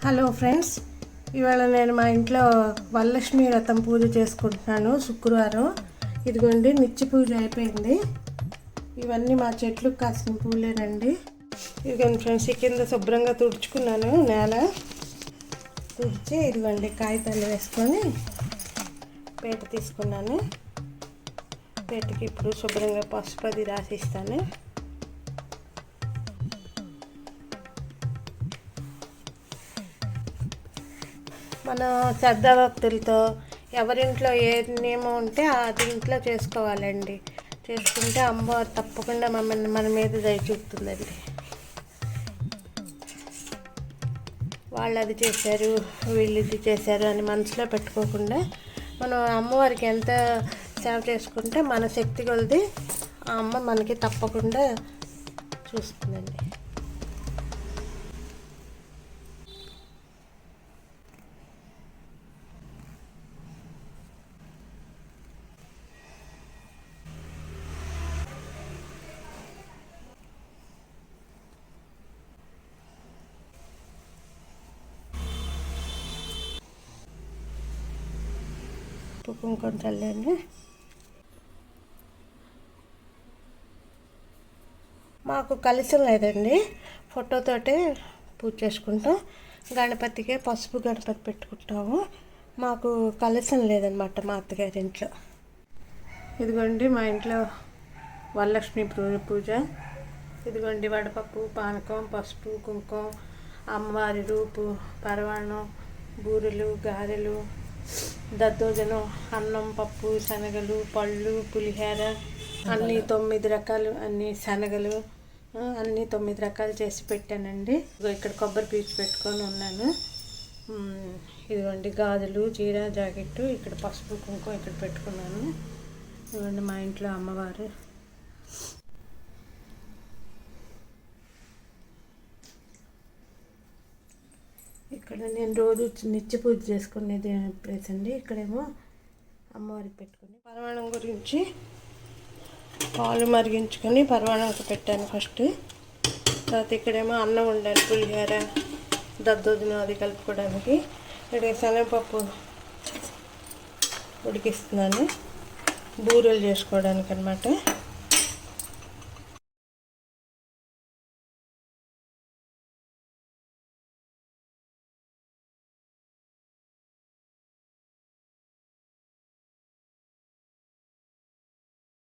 Hello friends, ఇవాళ నేను మా ఇంట్లో వరలక్ష్మి వ్రతం పూజ చేసుకుంటున్నాను. శుక్రవారం ఇదిగోండి, నిత్య పూజ అయిపోయింది. ఇవన్నీ మా చెట్లకు కాసిన పూలేనండి. ఇదిగోండి ఫ్రెండ్స్, కింద శుభ్రంగా తుడుచుకున్నాను. నేల తుడిచి ఇదిగోండి కాగితాలు వేసుకొని పేట తీసుకున్నాను. పేటకి ఇప్పుడు శుభ్రంగా పసుపు అది రాసిస్తాను. మన శ్రద్ధాభక్తులతో ఎవరింట్లో ఏ నియమం ఉంటే అది ఇంట్లో చేసుకోవాలండి. చేసుకుంటే అమ్మవారు తప్పకుండా మన మీద దయ చూపుతుందండి. వాళ్ళు అది చేశారు, వీళ్ళు ఇది చేశారు అని మనసులో పెట్టుకోకుండా మనం అమ్మవారికి ఎంత సేవ చేసుకుంటే మన శక్తి కొలది ఆ అమ్మ మనకి తప్పకుండా చూస్తుందండి. కుంకుమ చల్లండి. మాకు కలశం లేదండి, ఫోటోతోటే పూజ చేసుకుంటాం. గణపతికే పసుపు గణపతి పెట్టుకుంటాము. మాకు కలశం లేదనమాట మా అత్తగారి ఇంట్లో. ఇదిగోండి మా ఇంట్లో వరలక్ష్మి పూజ. ఇదిగోండి వడపప్పు, పానకం, పసుపు, కుంకుమ, అమ్మవారి రూపు, పరవాణం, బూరెలు, గారెలు, దద్దోజనం, అన్నం, పప్పు, శనగలు, పళ్ళు, పులిహోర, అన్నీ 9 రకాలు, అన్నీ శనగలు, అన్నీ 9 రకాలు చేసి పెట్టానండి. ఇక్కడ కొబ్బరి పీచు పెట్టుకొని ఉన్నాను. ఇదిగోండి గాజులు, చీర, జాకెట్టు, ఇక్కడ పసుపు కుంకుమ ఇక్కడ పెట్టుకున్నాను. ఇదిగోండి మా ఇంట్లో అమ్మవారు. ఇక్కడ నేను రోజు నిత్య పూజ చేసుకునేది ప్లేస్ అండి. ఇక్కడేమో అమ్మవారికి పెట్టుకుని పరమాణం గురించి పాలు మరిగించుకొని పరమాణంకి పెట్టాను ఫస్ట్. తర్వాత ఇక్కడేమో అన్నం వండాను, పులిహోర, దద్దోజనం అది కలుపుకోవడానికి. ఇక్కడ శనగపప్పు ఉడికిస్తున్నాను, బూరెలు చేసుకోవడానికి అనమాట.